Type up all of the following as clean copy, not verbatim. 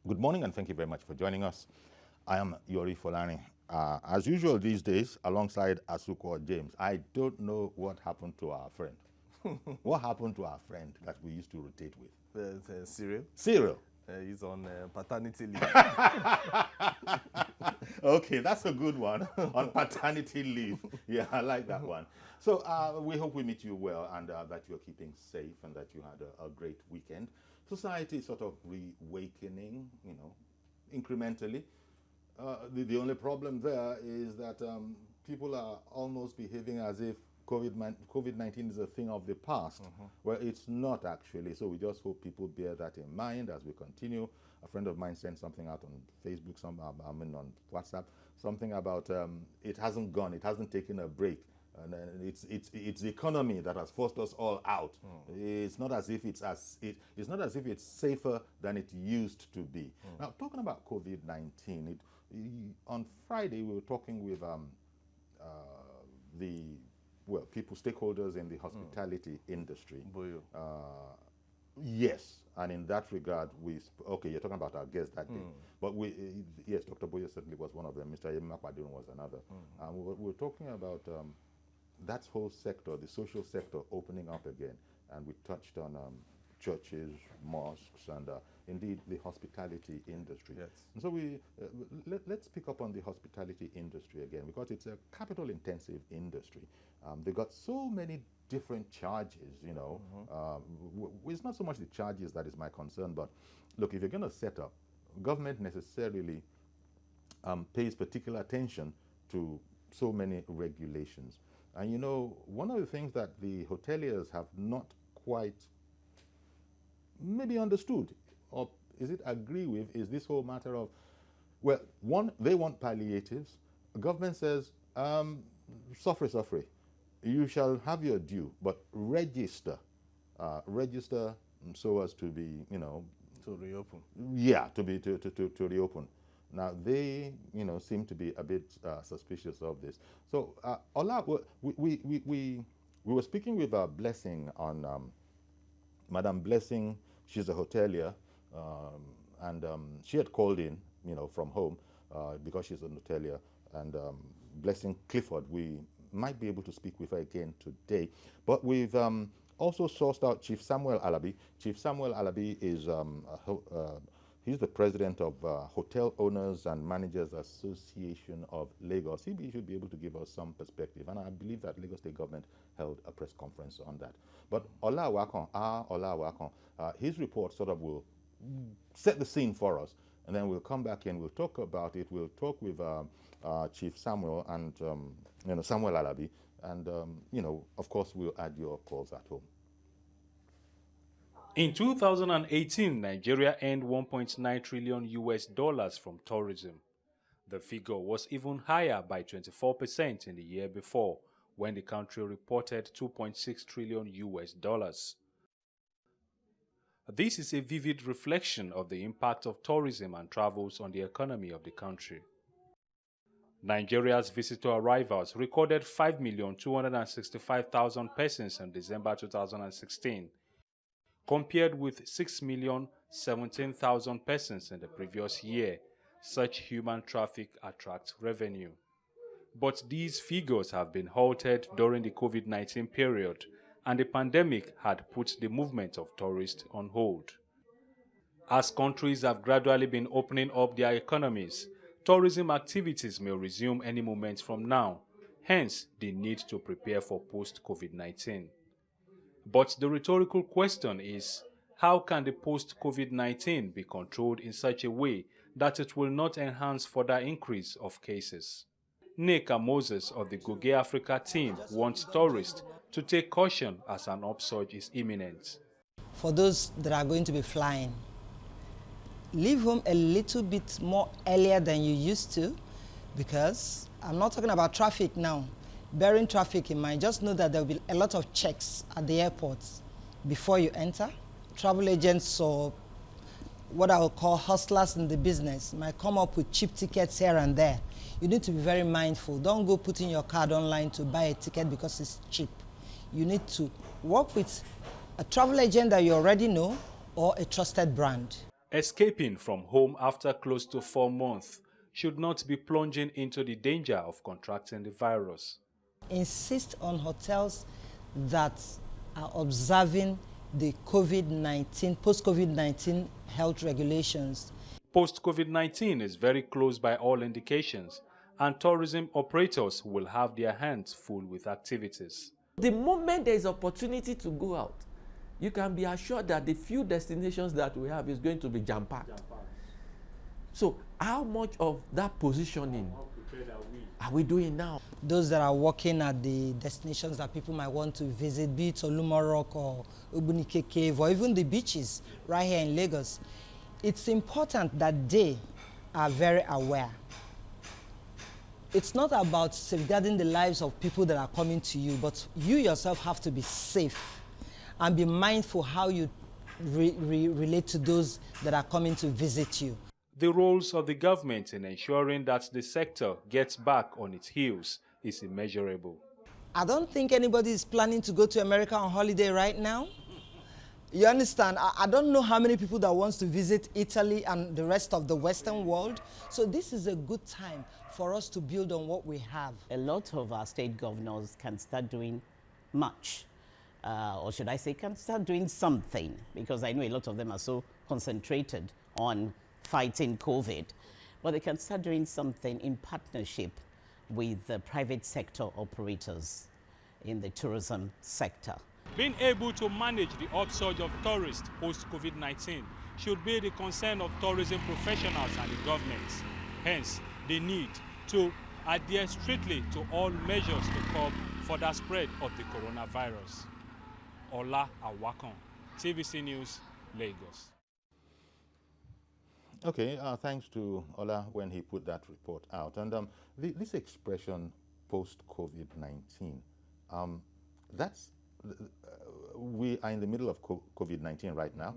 Good morning and thank you very much for joining us. I am Yori Folani. As usual these days, alongside Asuko James. I don't know what happened to our friend. What happened to our friend that we used to rotate with? Cyril. Cyril. He's on paternity leave. Okay, that's a good one. On paternity leave. Yeah, I like that one. So we hope we meet you well and that you're keeping safe and that you had a great weekend. Society is sort of reawakening, you know, incrementally. The only problem there is that people are almost behaving as if COVID-19 is a thing of the past. Well, it's not actually. So we just hope people bear that in mind as we continue. A friend of mine sent something out on Facebook, on WhatsApp, something about it hasn't gone, it hasn't taken a break. And it's the economy that has forced us all out. It's not as if it's not as if it's safer than it used to be. Now, talking about COVID-19, on Friday we were talking with stakeholders in the hospitality industry. Yes, and in that regard, you're talking about our guest that day. But yes, Dr. Boyo certainly was one of them. Mr. Yemakwadun was another. We were talking about that whole sector, the social sector, opening up again. And we touched on churches, mosques, and indeed the hospitality industry. Yes. And so let's pick up on the hospitality industry again, because it's a capital-intensive industry. They got so many different charges, you know. It's not so much the charges that is my concern, but look, if you're going to set up, government necessarily pays particular attention to so many regulations. And you know, one of the things that the hoteliers have not quite maybe understood, or is it agree with, is this whole matter of, well, one, they want palliatives. The government says, suffer. You shall have your due, but register so as to be, you know, to reopen. Yeah, to reopen. Now they, you know, seem to be a bit suspicious of this. So, Ola, we were speaking with Blessing on Madam Blessing. She's a hotelier, and she had called in, you know, from home because she's an hotelier. And Blessing Clifford, we might be able to speak with her again today. But we've also sourced out Chief Samuel Alabi. Chief Samuel Alabi is he's the president of Hotel Owners and Managers Association of Lagos. He should be able to give us some perspective. And I believe that Lagos State government held a press conference on that. But Ola Wakon, his report sort of will set the scene for us. And then we'll come back and we'll talk about it. We'll talk with Chief Samuel and you know, Samuel Alabi. And, you know, of course, we'll add your calls at home. In 2018, Nigeria earned $1.9 trillion from tourism. The figure was even higher by 24% in the year before, when the country reported $2.6 trillion. This is a vivid reflection of the impact of tourism and travels on the economy of the country. Nigeria's visitor arrivals recorded 5,265,000 persons in December 2016, compared with 6,017,000 persons in the previous year. Such human traffic attracts revenue. But these figures have been halted during the COVID-19 period, and the pandemic had put the movement of tourists on hold. As countries have gradually been opening up their economies, tourism activities may resume any moment from now, hence the need to prepare for post-COVID-19. But the rhetorical question is, how can the post-COVID-19 be controlled in such a way that it will not enhance further increase of cases? Nneka Moses of the Goge Africa team wants tourists to take caution as an upsurge is imminent. For those that are going to be flying, leave home a little bit more earlier than you used to, because I'm not talking about traffic now. Bearing traffic in mind, just know that there will be a lot of checks at the airports before you enter. Travel agents or what I would call hustlers in the business might come up with cheap tickets here and there. You need to be very mindful. Don't go putting your card online to buy a ticket because it's cheap. You need to work with a travel agent that you already know or a trusted brand. Escaping from home after close to 4 months should not be plunging into the danger of contracting the virus. Insist on hotels that are observing the COVID-19, post-COVID-19 health regulations. Post-COVID-19 is very close by all indications, and tourism operators will have their hands full with activities. The moment there is opportunity to go out, you can be assured that the few destinations that we have is going to be jam-packed. So how much of that positioning are we doing now? Those that are working at the destinations that people might want to visit, be it Olumo Rock or Ubunike Cave or even the beaches right here in Lagos, it's important that they are very aware. It's not about safeguarding the lives of people that are coming to you, but you yourself have to be safe and be mindful how you relate to those that are coming to visit you. The roles of the government in ensuring that the sector gets back on its heels is immeasurable. I don't think anybody is planning to go to America on holiday right now. You understand? I don't know how many people that wants to visit Italy and the rest of the Western world. So this is a good time for us to build on what we have. A lot of our state governors can start doing much. Or should I say can start doing something, because I know a lot of them are so concentrated on fighting COVID, but they can start doing something in partnership with the private sector operators in the tourism sector. Being able to manage the upsurge of tourists post-COVID-19 should be the concern of tourism professionals and the government. Hence, the need to adhere strictly to all measures to curb further spread of the coronavirus. Ola Awakon, TVC News, Lagos. Okay, thanks to Ola when he put that report out. And this expression post-COVID-19, we are in the middle of COVID-19 right now.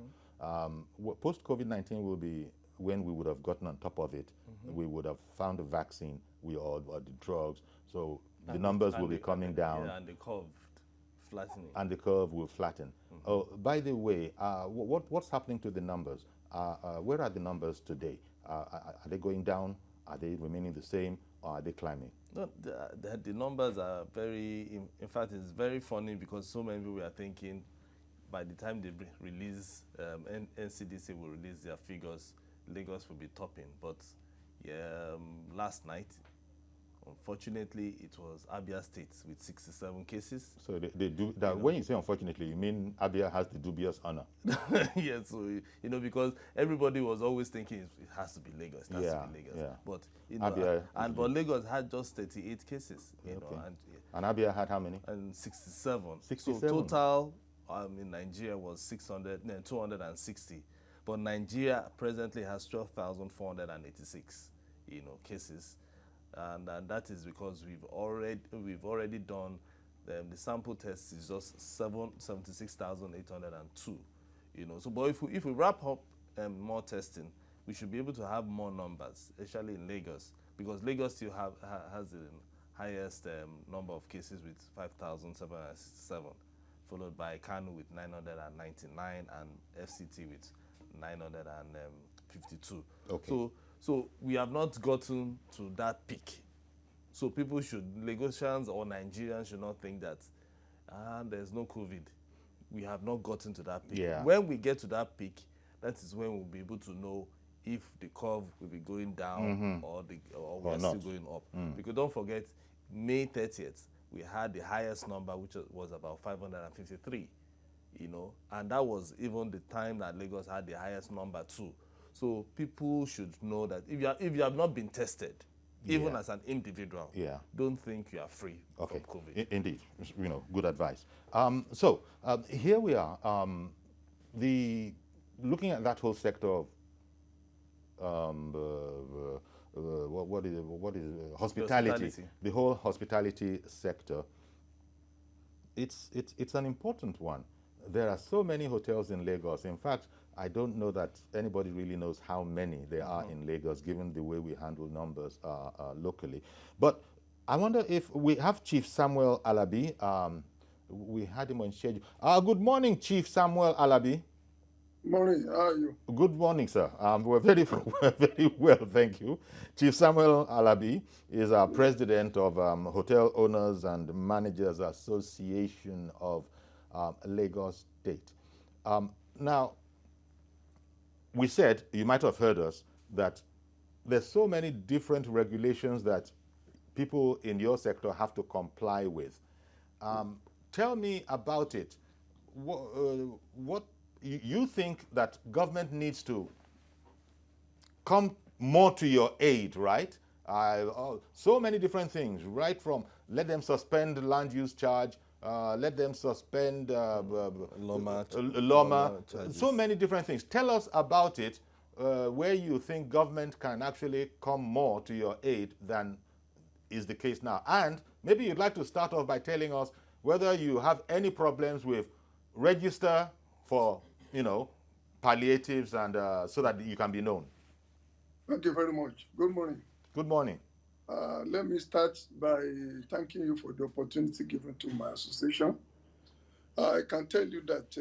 Post-COVID-19 will be when we would have gotten on top of it. We would have found a vaccine, or the drugs. So the numbers will be coming down. Yeah, and the curve flattening. And the curve will flatten. Oh, by the way, what's happening to the numbers? Where are the numbers today? Are they going down? Are they remaining the same? Or are they climbing? No, the numbers are very, in fact, it's very funny because so many people are thinking by the time they release, NCDC will release their figures, Lagos will be topping. But yeah, last night, unfortunately, it was Abia State with 67 cases. So they do that. When you say unfortunately, you mean Abia has the dubious honor? Yes, so, because everybody was always thinking it has to be Lagos, it has to be Lagos. Yeah. But Abia, but Lagos had just 38 cases, and Abia had how many? And 67. 67. So total in Nigeria was 260. But Nigeria presently has 12,486, cases. And that is because we've already done the sample test is just 76,802. So but if we wrap up more testing, we should be able to have more numbers, especially in Lagos, because Lagos still has the highest number of cases with 5,767, followed by Kano with 999 and FCT with 952. Okay. So we have not gotten to that peak. So people Lagosians or Nigerians should not think that there's no COVID. We have not gotten to that peak. Yeah. When we get to that peak, that is when we'll be able to know if the curve will be going down or we're still going up. Because don't forget, May 30th, we had the highest number, which was about 553, and that was even the time that Lagos had the highest number too. So people should know that if you have not been tested, even as an individual, don't think you are free from COVID. Indeed, good advice. So here we are. Looking at that whole sector of what is hospitality? The whole hospitality sector. It's an important one. There are so many hotels in Lagos. In fact, I don't know that anybody really knows how many there are in Lagos, given the way we handle numbers locally. But I wonder if we have Chief Samuel Alabi. We had him on schedule. Good morning, Chief Samuel Alabi. Morning, how are you? Good morning, sir. We're very, very well, thank you. Chief Samuel Alabi is our president of Hotel Owners and Managers Association of Lagos State. Now, we said, you might have heard us, that there's so many different regulations that people in your sector have to comply with. Tell me about it. What you think that government needs to come more to your aid, right? So many different things, right from let them suspend land use charge, let them suspend Loma so many different things. Tell us about it, where you think government can actually come more to your aid than is the case now. And maybe you'd like to start off by telling us whether you have any problems with register for, palliatives and so that you can be known. Thank you very much. Good morning. Good morning. Let me start by thanking you for the opportunity given to my association. I can tell you that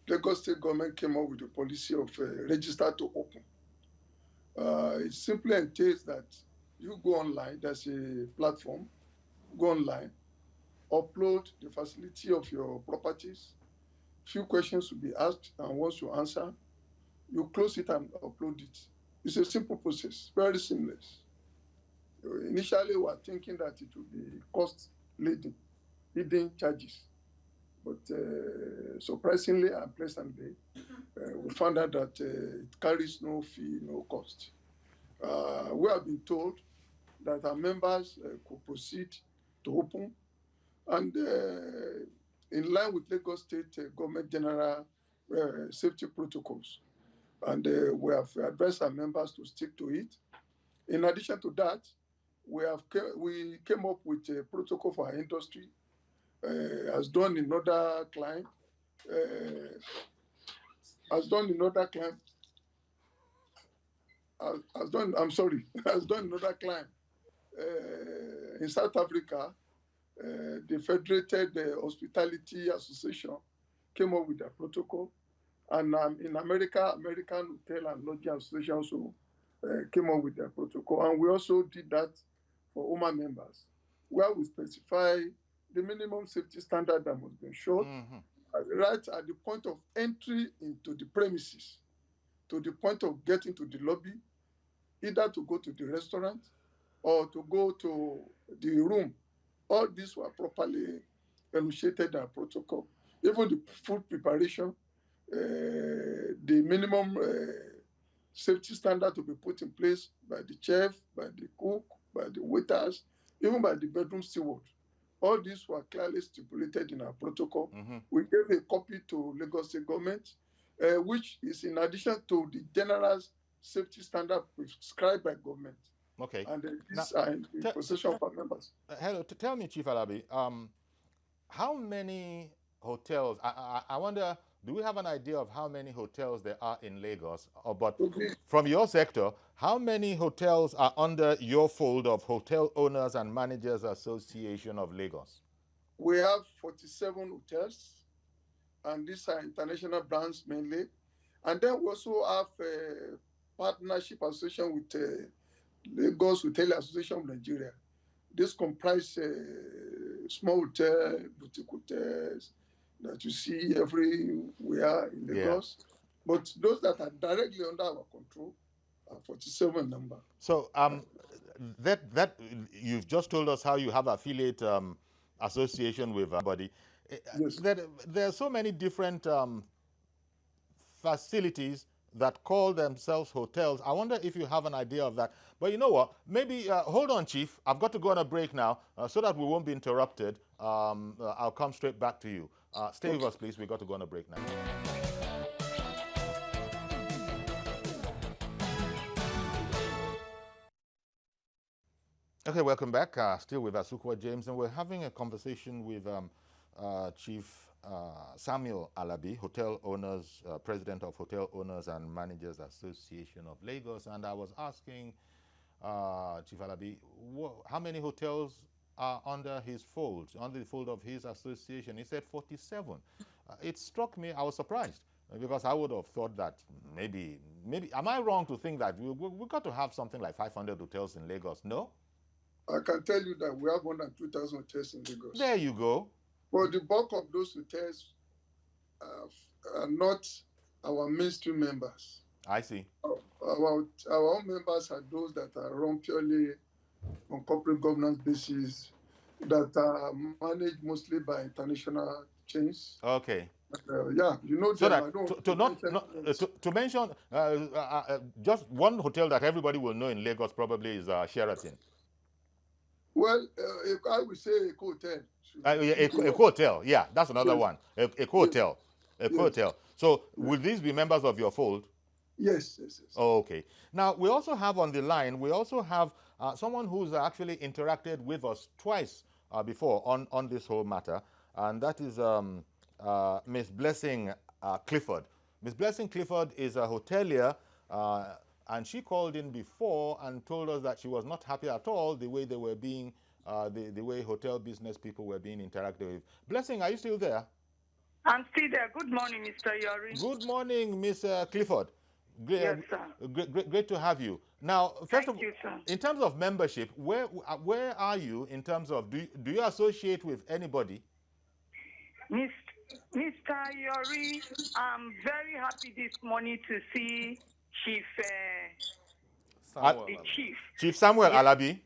Lagos State government came up with a policy of register to open. It simply entails that you go online, there's a platform, go online, upload the facility of your properties. Few questions will be asked, and once you answer, you close it and upload it. It's a simple process, very seamless. Initially, we were thinking that it would be cost-laden, hidden charges. But surprisingly and pleasantly, we found out that it carries no fee, no cost. We have been told that our members could proceed to open, and in line with Lagos State government general safety protocols. And we have advised our members to stick to it. In addition to that, we came up with a protocol for our industry, as done in other clients, as done in other clients, as done in other clients. In South Africa, the Federated Hospitality Association came up with a protocol. And in America, American Hotel and Lodging Association also came up with their protocol. And we also did that for OMA members, where we specify the minimum safety standard that must be ensured, right at the point of entry into the premises, to the point of getting to the lobby, either to go to the restaurant or to go to the room. All these were properly enunciated in our protocol. Even the food preparation, the minimum safety standard to be put in place by the chef, by the cook, by the waiters, even by the bedroom steward. All these were clearly stipulated in our protocol. We gave a copy to Lagos State government, which is in addition to the general safety standard prescribed by government. Okay. And these are in possession of our members. Hello, tell me, Chief Alabi, how many hotels, I wonder, do we have an idea of how many hotels there are in Lagos? But from your sector, how many hotels are under your fold of Hotel Owners and Managers Association of Lagos? We have 47 hotels, and these are international brands mainly. And then we also have a partnership association with Lagos Hotel Association of Nigeria. This comprises small hotel, boutique hotels that you see everywhere in Lagos. Yeah. But those that are directly under our control are 47 number. So that you've just told us how you have affiliate association with everybody. Yes. There are so many different facilities that call themselves hotels. I wonder if you have an idea of that. But you know what? Maybe, hold on, Chief. I've got to go on a break now so that we won't be interrupted. I'll come straight back to you. Stay with us, please. We've got to go on a break now. Okay, welcome back. Still with Asukwa James, and we're having a conversation with Chief Samuel Alabi, Hotel Owners, President of Hotel Owners and Managers Association of Lagos. And I was asking Chief Alabi, how many hotels are under his fold, under the fold of his association? He said 47. It struck me, I was surprised Because I would have thought that maybe, am I wrong to think that we got to have something like 500 hotels in Lagos? No? I can tell you that we have more than 2,000 hotels in Lagos. There you go. But the bulk of those hotels are not our mainstream members. I see. Our own members are those that are run purely on corporate governance basis, that are managed mostly by international chains. Okay. Yeah, you know. So that to mention just one hotel that everybody will know in Lagos probably is Sheraton. Well, I would say a hotel. A hotel, yeah, that's another one. A hotel, hotel. So, will these be members of your fold? Yes. Oh, okay. Now, we also have on the line, someone who's actually interacted with us twice before on this whole matter, and that is Miss Blessing Clifford. Miss Blessing Clifford is a hotelier, and she called in before and told us that she was not happy at all the way they were being, the way hotel business people were being interacted with. Blessing, are you still there? I'm still there. Good morning, Mr. Yori. Good morning, Miss Clifford. Yes, sir. Great to have you. Now, first Thank you, sir. in terms of membership, where are you in terms of, do you associate with anybody? Mr. Yori, I'm very happy this morning to see Chief Samuel. the Chief. Chief Samuel Alabi?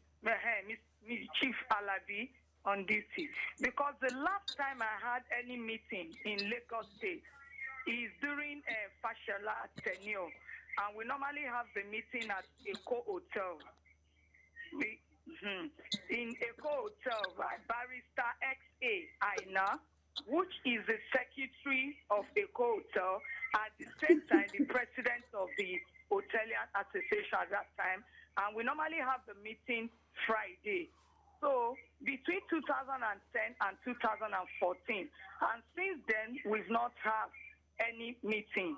Chief Alabi on duty. Because the last time I had any meeting in Lagos State is during Fashola tenure. And we normally have the meeting at Eco Hotel. In Eco Hotel, right, Barrister XA Aina, which is the secretary of Eco Hotel, at the same time the president of the Hotelier Association at that time, and we normally have the meeting Friday. So between 2010 and 2014, and since then we've not had any meeting.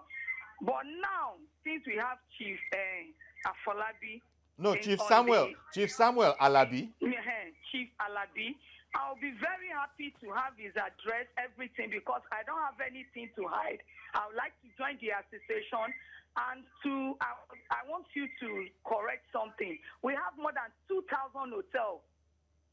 But now, since we have Chief Afolabi, Chief Samuel Alabi. Chief Alabi, I'll be very happy to have his address, everything, because I don't have anything to hide. I would like to join the association, and I want you to correct something. We have more than 2,000 hotels.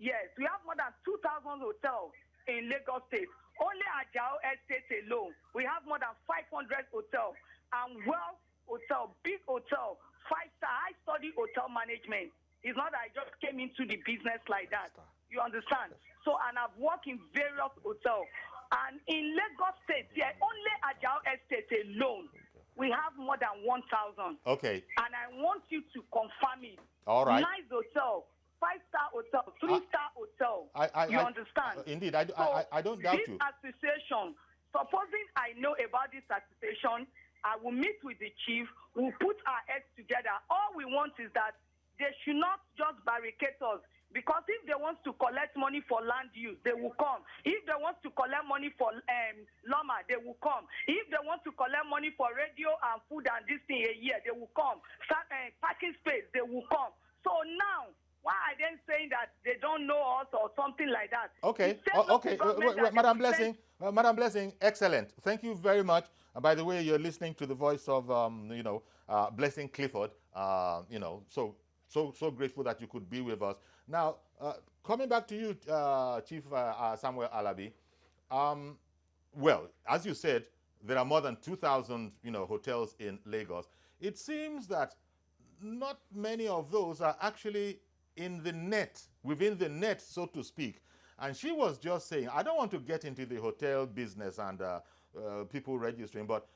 Yes, we have more than 2,000 hotels in Lagos State. Only Ajao Estate alone, we have more than 500 hotels. And Wealth Hotel, big hotel, 5-star, high-study hotel management. It's not that I just came into the business like that. You understand? So, and I've worked in various hotels. And in Lagos State, only Ajao Estate alone, we have more than 1,000. Okay. And I want you to confirm it. All right. Nice hotel, 5-star hotel, 3-star hotel. You understand? Indeed, I don't doubt you. This association, supposing I know about this association, I will meet with the chief, we'll put our heads together. All we want is that they should not just barricade us, because if they want to collect money for land use, they will come. If they want to collect money for Loma, they will come. If they want to collect money for radio and food and this thing a year, they will come. Parking space, they will come. So now, why are they saying that they don't know us or something like that? Okay, Madam Blessing, excellent. Thank you very much. By the way, you're listening to the voice of, Blessing Clifford. So grateful that you could be with us. Now, coming back to you, Chief Samuel Alabi. Well, as you said, there are more than 2,000, hotels in Lagos. It seems that not many of those are actually in the net, within the net, so to speak. And she was just saying, I don't want to get into the hotel business and people registering, but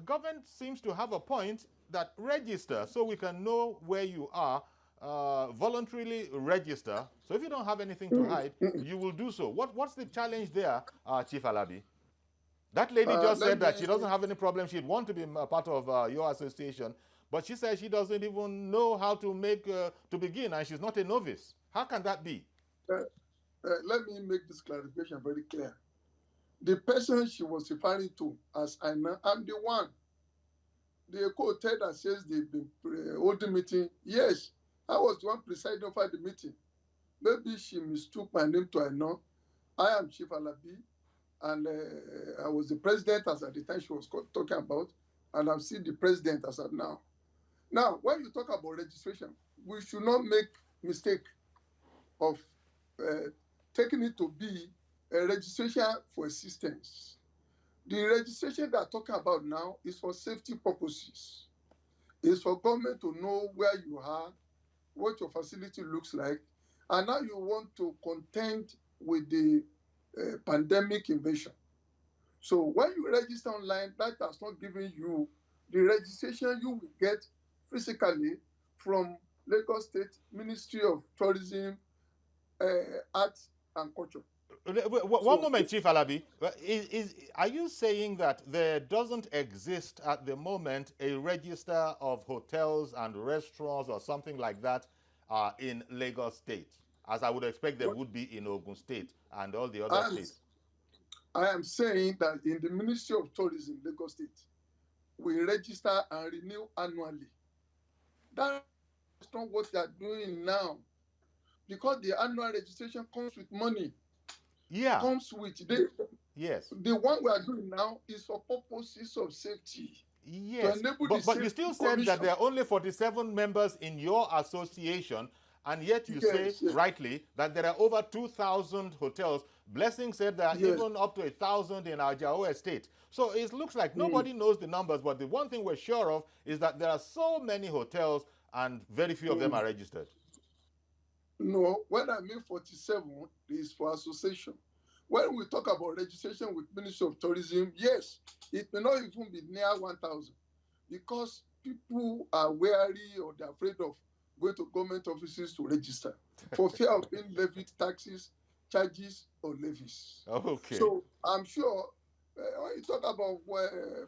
government seems to have a point that register so we can know where you are, voluntarily register. So if you don't have anything to hide, you will do so. What's the challenge there, Chief Alabi? That lady just said that she doesn't have any problem. She'd want to be a part of your association, but she says she doesn't even know how to to begin, and she's not a novice. How can that be? Let me make this clarification very clear. The person she was referring to as Aina, I'm the one. The Eco Hotel that says they've been holding meeting. Yes, I was the one presiding over the meeting. Maybe she mistook my name to Aina. I am Chief Alabi. and I was the president as at the time she was talking about, and I'm still the president as at now. Now, when you talk about registration, we should not make mistake of taking it to be a registration for assistance. The registration they're talking about now is for safety purposes. It's for government to know where you are, what your facility looks like, and now you want to contend with the pandemic invasion. So when you register online, that has not given you the registration you will get physically from Lagos State Ministry of Tourism, Arts and Culture. One moment, Chief Alabi. Are you saying that there doesn't exist at the moment a register of hotels and restaurants or something like that in Lagos State, as I would expect there would be in Ogun State and all the other states? I am saying that in the Ministry of Tourism, Lagos State, we register and renew annually. That's not what they are doing now, because the annual registration comes with money. Yeah. Comes with yes. The one we are doing now is for purposes of safety. Yes. But you still said that there are only 47 members in your association, and yet you say rightly that there are over 2,000 hotels. Blessing said there are even up to 1,000 in Ajao Estate. So it looks like nobody knows the numbers, but the one thing we're sure of is that there are so many hotels and very few of them are registered. No, when I mean 47, is for association. When we talk about registration with Ministry of Tourism, yes, it may not even be near 1,000, because people are wary or they're afraid of going to government offices to register for fear of being levied taxes, charges, or levies. Okay. So I'm sure when you talk about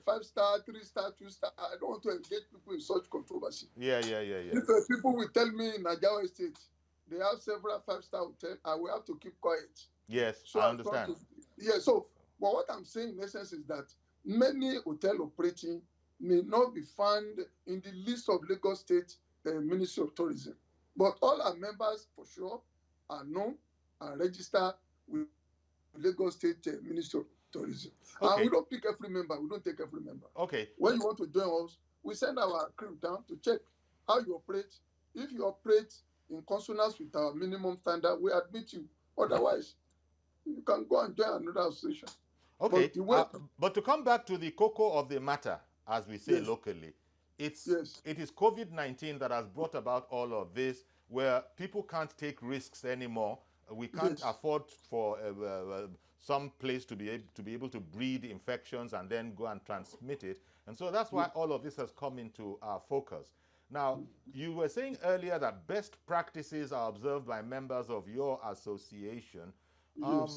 5-star, 3-star, 2-star, I don't want to engage people in such controversy. Yeah. If people will tell me in Ajao Estate, they have several 5-star hotels, I will have to keep quiet. Yes, so I understand. So but what I'm saying in essence is that many hotel operating may not be found in the list of Lagos State Ministry of Tourism. But all our members, for sure, are known and registered with Lagos State Ministry of Tourism. Okay. And we don't pick every member. We don't take every member. Okay. When you want to join us, we send our crew down to check how you operate. If you operate in consonance with our minimum standard, we admit you. Otherwise, you can go and join another association. Okay, but to come back to the cocoa of the matter, as we say locally, it is COVID-19 that has brought about all of this, where people can't take risks anymore. We can't afford for some place to be able to breed infections and then go and transmit it. And so that's why all of this has come into our focus. Now, you were saying earlier that best practices are observed by members of your association. But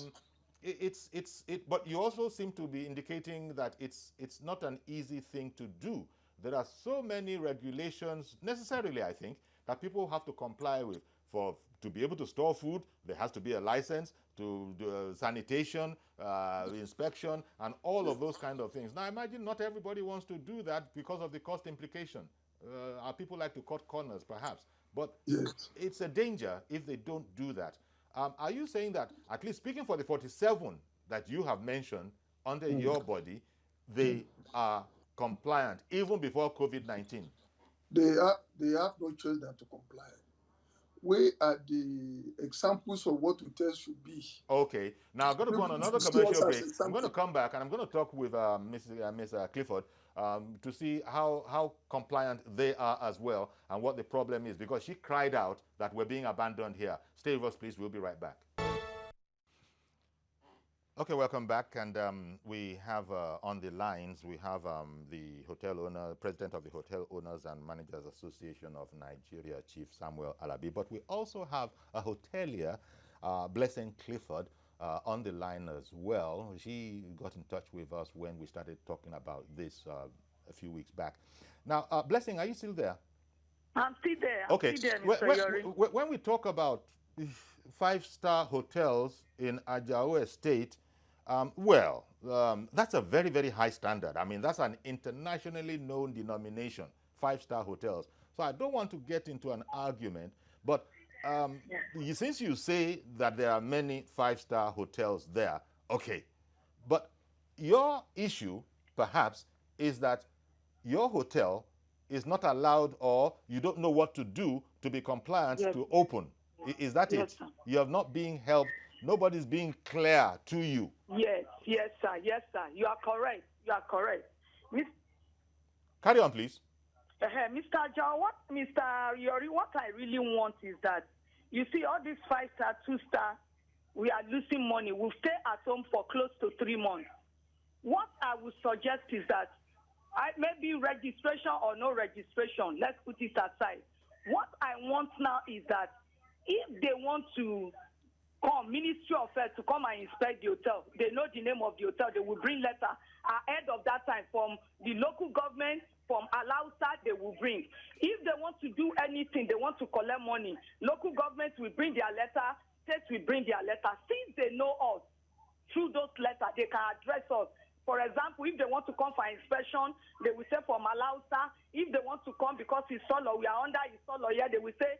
you also seem to be indicating that it's not an easy thing to do. There are so many regulations, necessarily, I think, that people have to comply with. To be able to store food, there has to be a license, to do sanitation, inspection, and all of those kind of things. Now, imagine not everybody wants to do that because of the cost implication. Our people like to cut corners, perhaps, but it's a danger if they don't do that. Are you saying that, at least speaking for the 47 that you have mentioned under your body, they are compliant even before COVID-19? They have no choice than to comply. We are the examples of what hotels should be. Okay. Now, I'm going to go on another commercial break. I'm going to come back and I'm going to talk with Ms. Clifford to see how compliant they are as well and what the problem is, because she cried out that we're being abandoned here. Stay with us, please. We'll be right back. Okay, welcome back. And we have on the lines, we have the hotel owner, president of the Hotel Owners and Managers Association of Nigeria, Chief Samuel Alabi. But we also have a hotelier, Blessing Clifford, on the line as well. She got in touch with us when we started talking about this a few weeks back. Now, Blessing, are you still there? I'm still there. Okay. Still there, Mr. Yori. When we talk about 5-star hotels in Ajao Estate, that's a very, very high standard. I mean, that's an internationally known denomination, 5-star hotels. So I don't want to get into an argument, but since you say that there are many 5-star hotels there, okay, But your issue, perhaps, is that your hotel is not allowed, or you don't know what to do to be compliant to open. Is that it? Sir. You have not being helped. Nobody's being clear to you. Yes, sir. Yes, sir. You are correct. You are correct. Carry on, please. Mr. John, Mr. Yori, what I really want is that, you see, all these 5-star, 2-star, we are losing money. We'll stay at home for close to 3 months. What I would suggest is that maybe registration or no registration, let's put it aside. What I want now is that if they want to come, Ministry of Health, to come and inspect the hotel, they know the name of the hotel, they will bring letter ahead of that time from the local government, from Alausa, they will bring. If they want to do anything, they want to collect money, local government will bring their letter, states will bring their letter. Since they know us through those letters, they can address us. For example, if they want to come for inspection, they will say from Alausa. If they want to come because it's solo, we are under Isolo here, they will say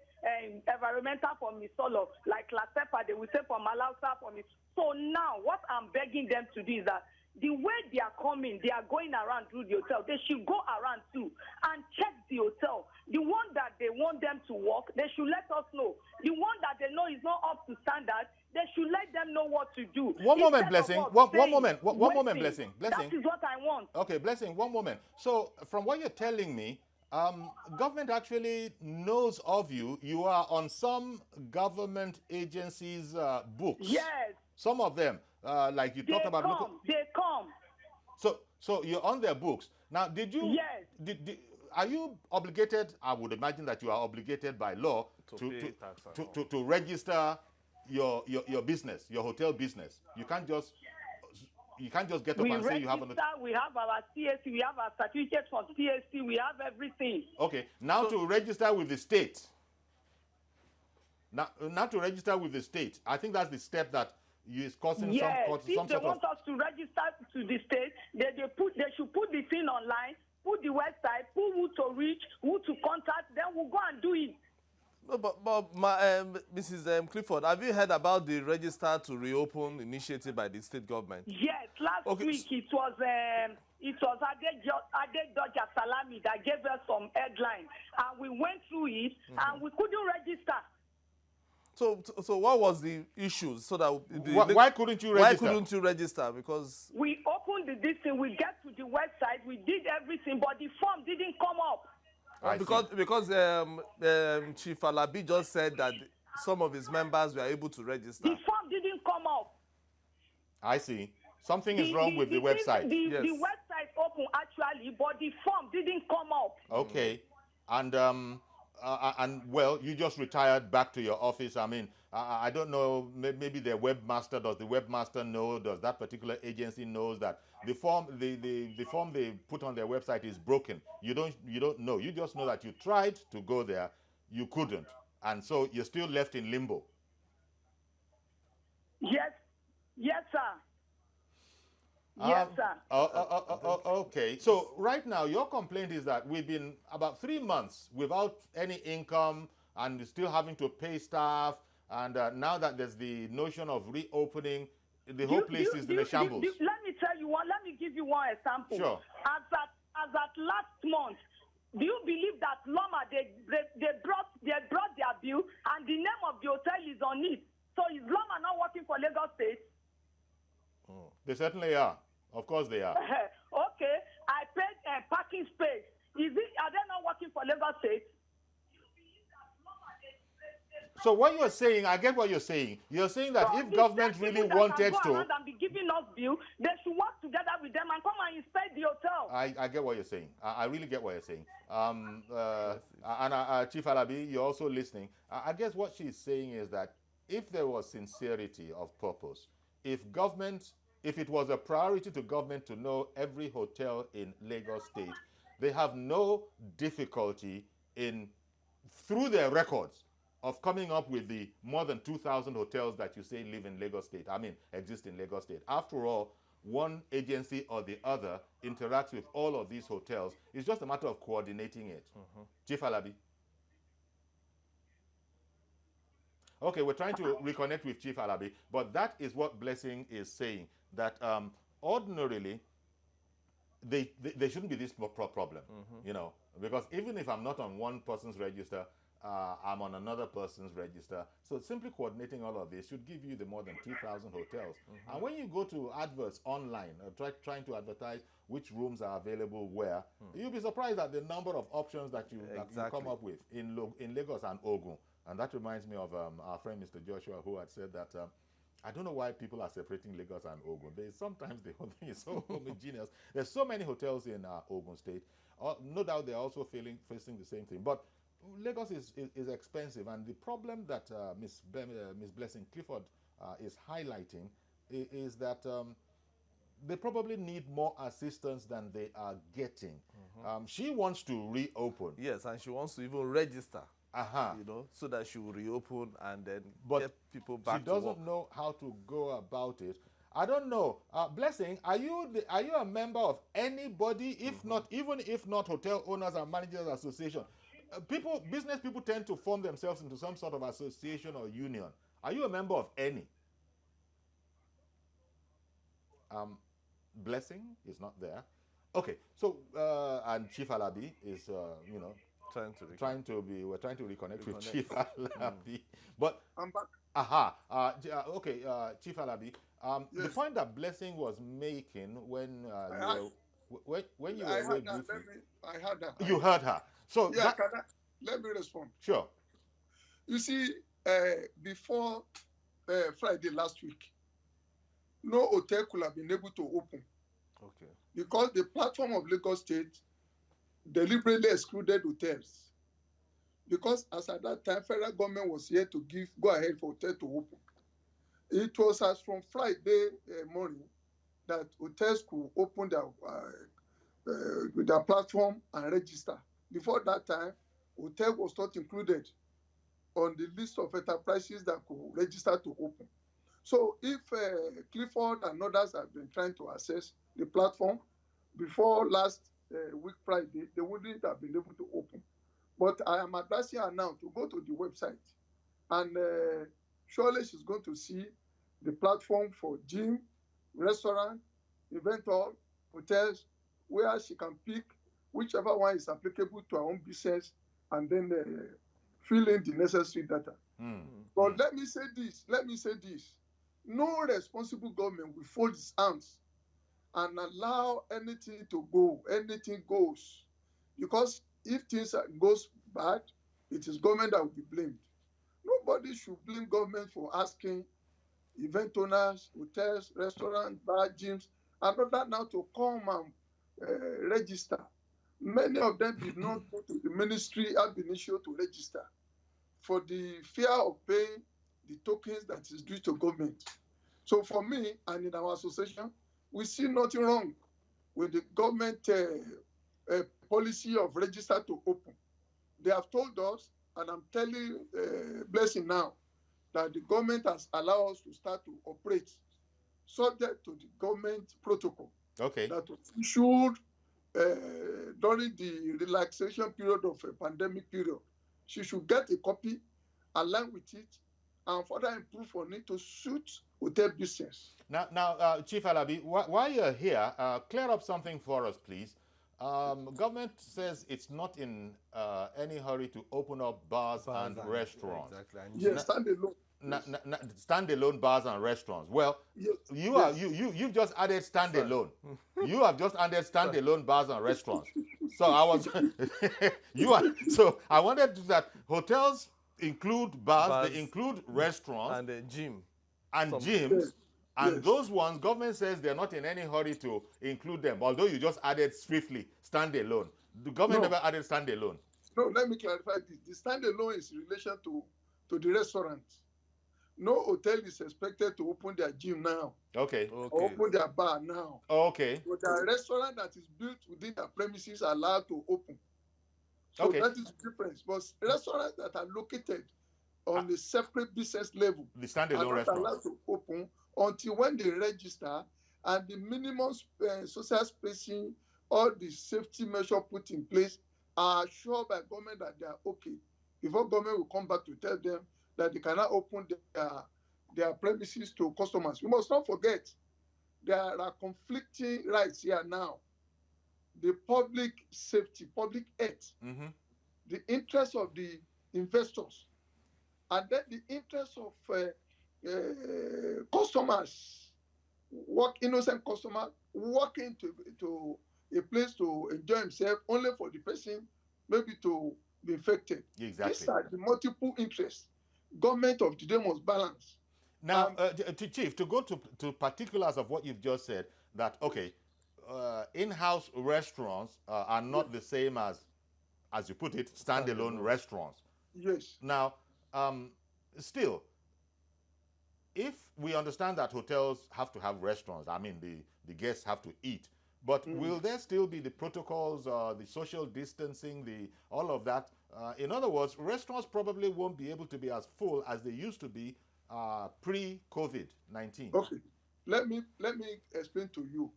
environmental from Isolo. Like Latepa, they will say from Alausa from it. So now, what I'm begging them to do is that the way they are coming, they are going around through the hotel. They should go around too and check the hotel. The one that they want them to work, they should let us know. The one that they know is not up to standard, they should let them know what to do. One moment, Blessing. One moment, Blessing. That is what I want. Okay, Blessing, one moment. So, from what you're telling me, government actually knows of you. You are on some government agencies' books. Yes. Some of them, like you talked about. They come. So you're on their books. Now, did you? Yes. Are you obligated? I would imagine that you are obligated by law to register your business, your hotel business. You can't just get up and say you have an. We have our CSC, we have our certificate from CSC, we have everything. Okay, now to register with the state. Now to register with the state. I think that's the step that is causing some if they want us to register to the state, they should put the thing online, put the website, put who to reach, who to contact, then we'll go and do it. No, but Mrs. Clifford, have you heard about the Register to Reopen initiative by the state government? Yes, last week it was Adedoja Salami that gave us some headlines, and we went through it, and we couldn't register. So what was the issue? So that why couldn't you register? Why couldn't you register? Because we opened this thing, we get to the website, we did everything, but the form didn't come up. Because Chief Alabi just said that some of his members were able to register. The form didn't come up. I see. Something is wrong with the website. The website open actually, but the form didn't come up. Okay, and well, you just retired back to your office. I mean, I don't know. Maybe the webmaster, does the webmaster know? Does that particular agency knows that the form they put on their website is broken? You don't know. You just know that you tried to go there, you couldn't, and so you're still left in limbo. Yes, sir. Yes, sir. Okay. So right now, your complaint is that we've been about 3 months without any income and still having to pay staff. And now that there's the notion of reopening, the whole place is in a shambles. Let me tell you one. Let me give you one example. Sure. As at last month, do you believe that Loma they brought their bill and the name of the hotel is on it? So is Loma not working for Lagos State? Oh. They certainly are. Of course they are. Okay, I paid a parking space. Are they not working for Lagos State? So what you're saying, I get what you're saying. You're saying that if government really wanted to, and be giving us bill, they should work together with them and come and inspect the hotel. I get what you're saying. I really get what you're saying. Chief Alabi, you're also listening. I guess what she's saying is that if there was sincerity of purpose, if it was a priority to government to know every hotel in Lagos State, they have no difficulty through their records, of coming up with the more than 2,000 hotels that you say exist in Lagos State. After all, one agency or the other interacts with all of these hotels. It's just a matter of coordinating it. Chief Alabi. Okay, we're trying to reconnect with Chief Alabi, but that is what Blessing is saying, that ordinarily, they shouldn't be this problem, you know, because even if I'm not on one person's register, I'm on another person's register. So simply coordinating all of this should give you the more than 2,000 hotels. And when you go to adverts online, trying to advertise which rooms are available where, you'll be surprised at the number of options that you come up with in Lagos and Ogun. And that reminds me of our friend Mr. Joshua, who had said that I don't know why people are separating Lagos and Ogun. Sometimes the whole thing is so homogeneous. There's so many hotels in Ogun State. No doubt they're also facing the same thing. But Lagos is expensive, and the problem that Miss Blessing Clifford is highlighting is that they probably need more assistance than they are getting. She wants to reopen. Yes, and she wants to even register. You know, so that she will reopen and then get people back to work. She doesn't know how to go about it. I don't know. Blessing, are you a member of anybody? Even if not Hotel Owners and Managers Association, business people tend to form themselves into some sort of association or union. Are you a member of any? Blessing is not there. Okay, so and Chief Alabi is we're trying to reconnect with Chief Alabi. But I'm back. Okay, Chief Alabi. Yes. The point that Blessing was making when you were away briefly, I heard that. You heard her. So yeah, let me respond. Sure. You see, before Friday last week, no hotel could have been able to open. Okay. Because the platform of Lagos State deliberately excluded hotels. Because as at that time, federal government was here to go ahead for hotel to open. It was as from Friday morning that hotels could open with their platform and register. Before that time, hotel was not included on the list of enterprises that could register to open. So if Clifford and others have been trying to access the platform before last week Friday, they wouldn't have been able to open. But I am advising her now to go to the website, and surely she's going to see the platform for gym, restaurant, event hall, hotels, where she can pick whichever one is applicable to her own business and then fill in the necessary data. But let me say this. No responsible government will fold its arms and allow anything to go. Anything goes. Because if things goes bad, it is government that will be blamed. Nobody should blame government for asking event owners, hotels, restaurants, bar, gyms, and other now to come and register. Many of them did not go to the ministry ab initio to register for the fear of paying the tokens that is due to government. So for me and in our association, we see nothing wrong with the government policy of register to open. They have told us, and I'm telling Blessing now, that the government has allowed us to start to operate subject to the government protocol. Okay. That was issued during the relaxation period of a pandemic period. She should get a copy, align with it, and further improve on it to suit hotel business. Now, Chief Alabi, while you're here, clear up something for us, please. Government says it's not in any hurry to open up bars and restaurants. Exactly. Yes, standalone. Standalone bars and restaurants. Well, yes. You've just added standalone. You have just added standalone bars and restaurants. So I wanted that hotels include bars, they include restaurants and a gym and gyms. And those ones, government says they're not in any hurry to include them, although you just added swiftly standalone. The government never added standalone. No, let me clarify this. The standalone is in relation to the restaurant. No hotel is expected to open their gym now. Okay. Or open their bar now. Okay. But the restaurant that is built within their premises are allowed to open. So that is the difference. But restaurants that are located on a separate business level, the standalone are not restaurants, allowed to open until when they register and the minimum social spacing, all the safety measures put in place are assured by government that they are okay. Before government will come back to tell them that they cannot open their premises to customers. We must not forget there are conflicting rights here now. The public safety, public health, the interest of the investors, and then the interest of customers, innocent customers walking to a place to enjoy himself only for the person maybe to be infected. Exactly. These are the multiple interests. Government of today must balance. Now, Chief, to go to particulars of what you've just said, that, okay, in-house restaurants are not the same as you put it, standalone restaurants. Yes. Now, still, if we understand that hotels have to have restaurants, I mean, the guests have to eat, but will there still be the protocols, the social distancing, all of that? In other words, restaurants probably won't be able to be as full as they used to be pre-COVID-19. Okay, let me explain to you.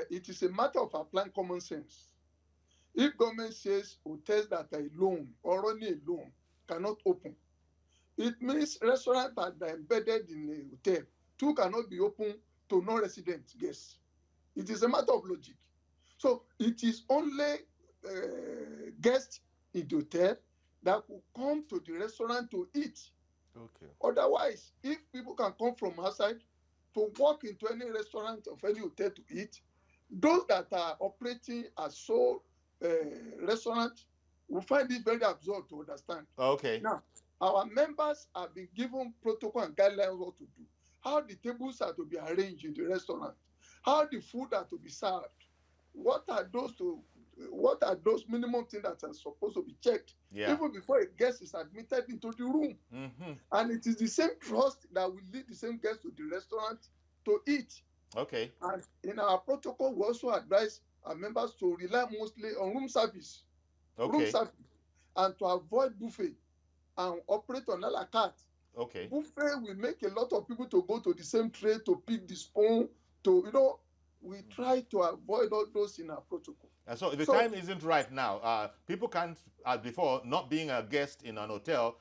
It is a matter of applying common sense. If government says hotels that are alone or only alone cannot open, it means restaurants that are embedded in a hotel too cannot be open to non-resident guests. It is a matter of logic. So it is only guests in the hotel that will come to the restaurant to eat. Okay. Otherwise, if people can come from outside to walk into any restaurant of any hotel to eat, those that are operating as sole restaurants will find it very absurd to understand. Okay. Now, our members have been given protocol and guidelines what to do, how the tables are to be arranged in the restaurant, how the food are to be served, what are those minimum things that are supposed to be checked even before a guest is admitted into the room. And it is the same trust that will lead the same guest to the restaurant to eat. Okay. And in our protocol, we also advise our members to rely mostly on room service. Okay. Room service, and to avoid buffet and operate on a la carte. Okay. Buffet will make a lot of people to go to the same tray to pick the spoon, we try to avoid all those in our protocol. And so the time isn't right now. People can't, as before, not being a guest in an hotel,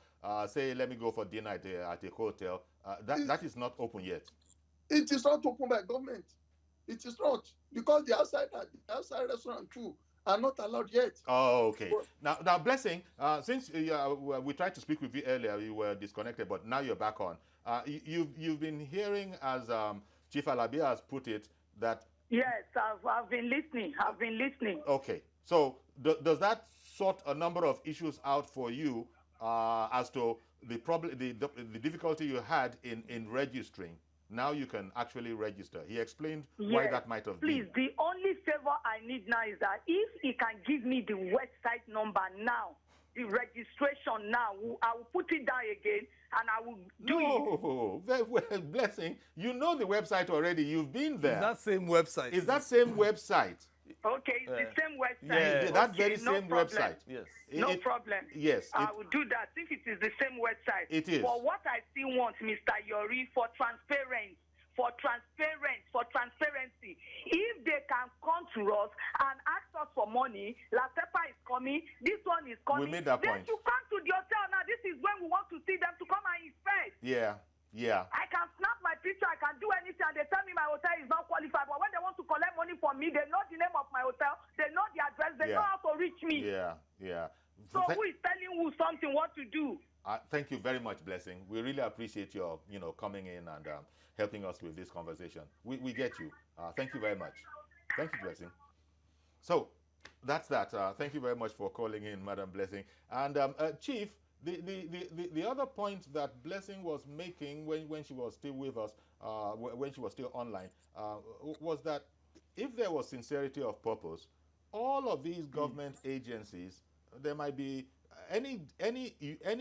say, let me go for dinner at a hotel. That is not open yet. It is not open by government. It is not. Because the outside restaurant too are not allowed yet. Oh, okay. But, now, Blessing, since we tried to speak with you earlier, you were disconnected, but now you're back on. You've been hearing, as Chief Alabia has put it, that... Yes, I've been listening. Okay. So does that sort a number of issues out for you as to the problem, the difficulty you had in registering? Now you can actually register. He explained why that might have been. Please, the only favor I need now is that if he can give me the website number now, the registration now, I will put it down again and I will do it. No, very well, Blessing. You know the website already. You've been there. It's that same website. It's that same website. Okay, it's the same website. Yeah, that very same website. Yes. No problem. Yes. I will do that if it is the same website. It is. For what I still want, Mr. Yori, for transparency, if they can come to us and ask us for money, Latepa is coming, this one is coming. We made that point. Then you come to the hotel now. This is when we want to see them to come and inspect. Yeah. I can snap my picture, I can do anything, and they tell me my hotel is not qualified. But when they want to collect money from me, they know the name of my hotel, they know the address, they know how to reach me. Yeah. So who is telling who something what to do? Thank you very much, Blessing. We really appreciate your, coming in and helping us with this conversation. We get you. Thank you very much. Thank you, Blessing. So that's that. Thank you very much for calling in, Madam Blessing. And Chief, the other point that Blessing was making when she was still with us, when she was still online, was that if there was sincerity of purpose, all of these government agencies, there might be any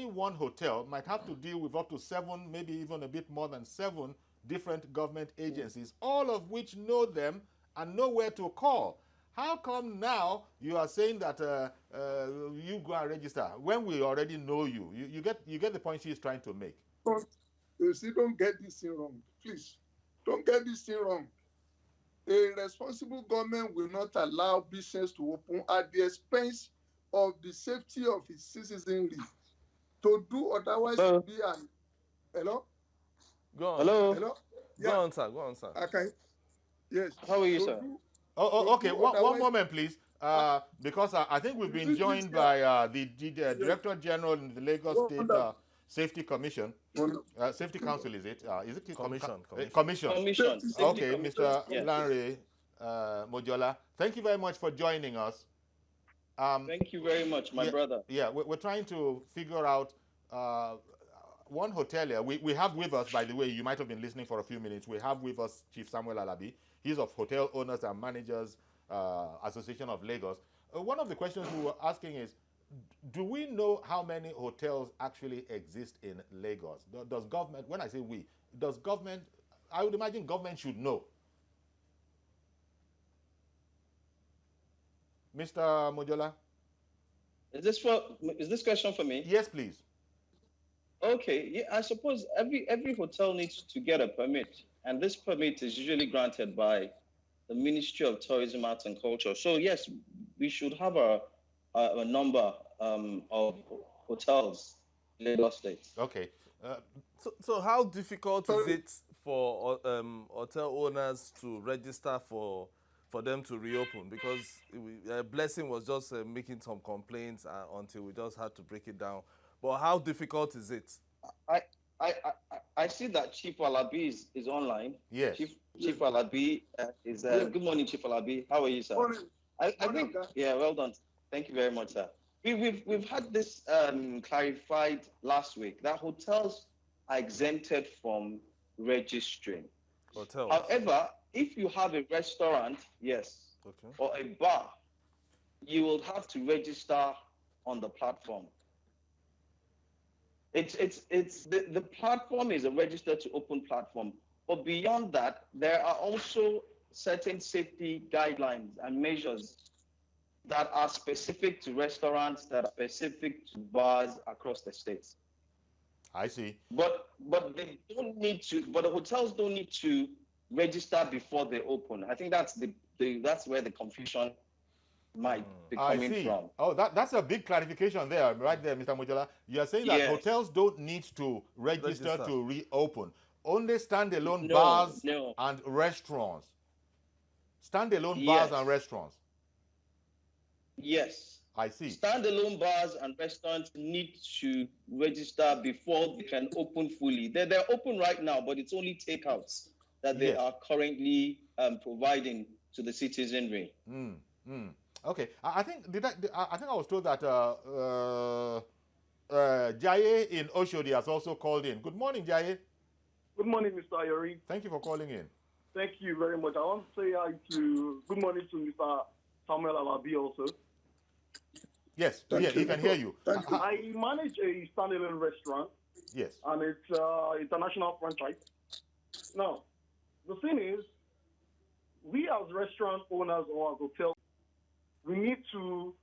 one hotel might have to deal with up to 7, maybe even a bit more than 7 different government agencies, all of which know them and know where to call. How come now you are saying that you go and register when we already know you? You get the point she's trying to make. You see, don't get this thing wrong. Please, don't get this thing wrong. A responsible government will not allow business to open at the expense of the safety of its citizenry. To do otherwise will be an... Hello? Go on. Hello? Yeah. Go on, sir. Okay. Yes. How are you, So sir? Okay. One moment, please. Because I think we've been joined by the Director General in the Lagos State Safety Commission. Safety Council, is it? Is it Commission. Commission. Okay, Mr. Yes. Lanre Mojola. Thank you very much for joining us. Thank you very much, my brother. Yeah, we're trying to figure out one hotelier. We have with us, by the way, you might have been listening for a few minutes. We have with us Chief Samuel Alabi. He's of Hotel Owners and Managers Association of Lagos. One of the questions we were asking is, do we know how many hotels actually exist in Lagos? Does government, when I say we, does government, I would imagine government should know. Mr. Mojola? Is this question for me? Yes, please. Okay, yeah, I suppose every hotel needs to get a permit, and this permit is usually granted by the Ministry of Tourism, Arts and Culture. So yes, we should have a number of hotels in Lagos State. Okay. So how difficult is it for hotel owners to register for them to reopen? Because Blessing was just making some complaints until we just had to break it down. But how difficult is it? I see that Chief Alabi is online. Yes. Chief Alabi is. Good morning, Chief Alabi. How are you, sir? Morning. I think. Yeah, well done. Thank you very much, sir. We've had this clarified last week that hotels are exempted from registering. Hotels. However, if you have a restaurant, yes, Okay. or a bar, you will have to register on the platform. The platform is a registered to open platform, but beyond that, there are also certain safety guidelines and measures that are specific to restaurants, that are specific to bars across the states. I see. But they don't need to. But the hotels don't need to register before they open. I think that's that's where the confusion might be coming from. Oh, that's a big clarification there, right there, Mr. Mojola. You are saying that hotels don't need to register to reopen. Only standalone bars and restaurants. Standalone bars and restaurants. Yes. I see. Standalone bars and restaurants need to register before they can open fully. They're open right now, but it's only takeouts that they are currently providing to the citizenry. Okay, I think I was told that Jaye in Oshodi has also called in. Good morning, Jaye. Good morning, Mr. Ayori. Thank you for calling in. Thank you very much. I want to say good morning to Mr. Samuel Alabi also. Yes, he can hear you. I manage a standalone restaurant. Yes. And it's international franchise. Now, the thing is, we as restaurant owners or as hotel, we need to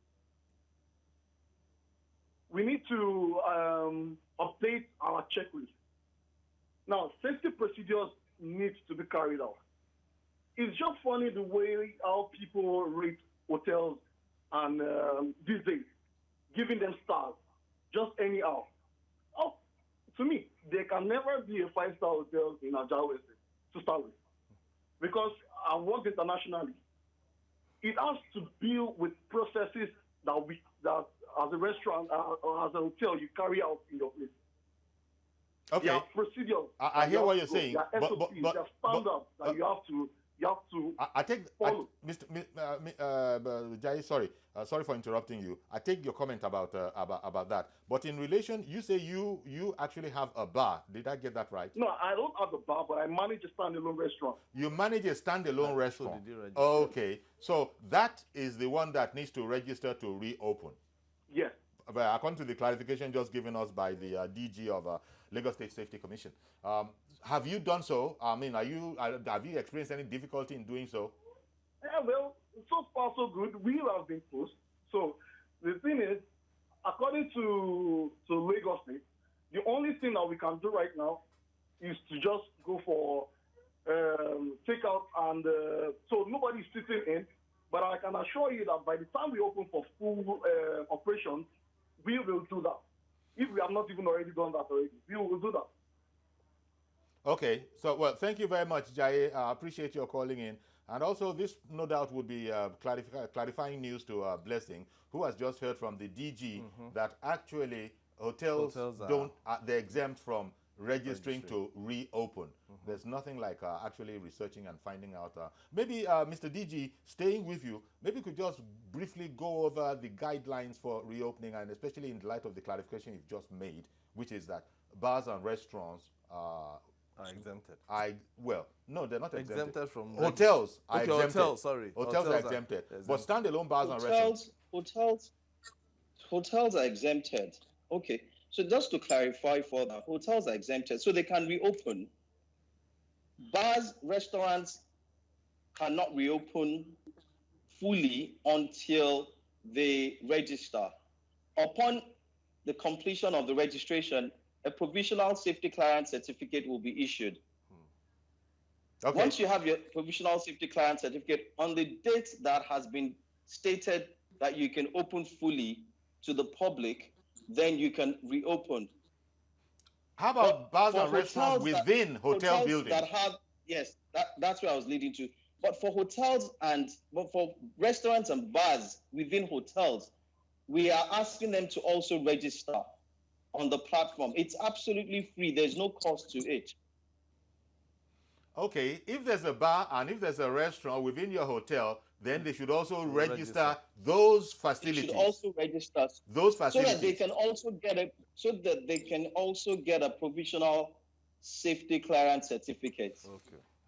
update our checklist. Now, safety procedures need to be carried out. It's just funny the way how people rate hotels and these days, giving them stars, just anyhow. Oh, to me, there can never be a 5-star hotel in Ajawa to start with, because I work internationally. It has to deal with processes that as a restaurant or as a hotel you carry out in your place. Okay. There are procedures. I hear what you're saying. There are SOPs, there are standards that you have to I take follow. Mr. Jai, sorry for interrupting you. I take your comment about that. But in relation, you say you actually have a bar. Did I get that right? No, I don't have a bar, but I manage a standalone restaurant. You manage a standalone restaurant. So did you register? Okay, so that is the one that needs to register to reopen. Yes. But according to the clarification just given us by the DG of Lagos State Safety Commission. Have you done so? I mean, have you experienced any difficulty in doing so? Yeah, well, so far so good. We have been closed. So the thing is, according to Lagos State, the only thing that we can do right now is to just go for takeout, and so nobody's sitting in. But I can assure you that by the time we open for full operation, we will do that. If we have not even already done that already, we will do that. Okay, so well, thank you very much, Jai. I appreciate your calling in, And also, this no doubt would be clarifying news to Blessing, who has just heard from the DG that actually hotels don't, they're exempt from registering to reopen. There's nothing like actually researching and finding out. Maybe Mr. DG, staying with you, maybe you could just briefly go over the guidelines for reopening, and especially in light of the clarification you've just made, which is that bars and restaurants are exempted. Well, no, they're not exempted. Exempted from hotels are okay, exempted. Hotels, sorry. Hotels are exempted. But standalone bars and restaurants. Hotels are exempted. Okay. So just to clarify further, hotels are exempted, so they can reopen. Bars, restaurants cannot reopen fully until they register. Upon the completion of the registration, a provisional safety clearance certificate will be issued. Okay. Once you have your provisional safety clearance certificate, on the date that has been stated that you can open fully to the public, then you can reopen. How about bars and restaurants within hotel buildings? That have, yes, that's where I was leading to. But for for restaurants and bars within hotels, we are asking them to also register on the platform. It's absolutely free. There's no cost to it. Okay, if there's a bar and if there's a restaurant within your hotel, then they should also register those facilities. They should also register those facilities so that they can also get a provisional safety clearance certificate.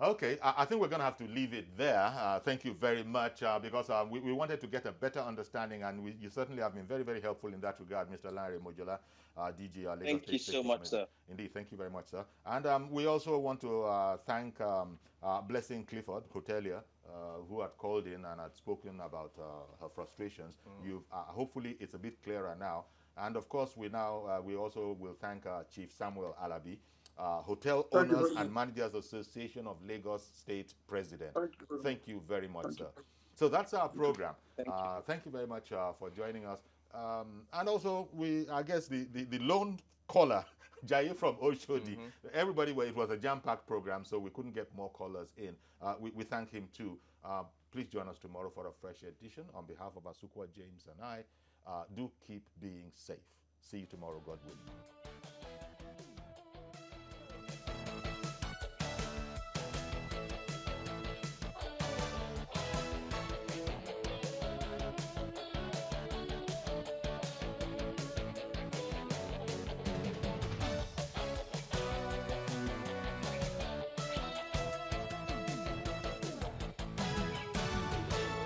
Okay, I think we're going to have to leave it there. Thank you very much, because we wanted to get a better understanding, and you certainly have been very, very helpful in that regard, Mr. Larry Mojola, DG. Lagos Thank you so much, sir. Indeed, thank you very much, sir. And we also want to thank Blessing Clifford, hotelier, who had called in and had spoken about her frustrations. Hopefully, it's a bit clearer now. And of course, we also will thank Chief Samuel Alabi, Hotel Owners and Managers Association of Lagos State President. Thank you very much, sir. So that's our program. Thank you very much for joining us. And also, I guess the lone caller, Jaye from Oshodi, everybody, it was a jam-packed program, so we couldn't get more callers in. We thank him too. Please join us tomorrow for a fresh edition. On behalf of Asukwa, James, and I, do keep being safe. See you tomorrow, God willing.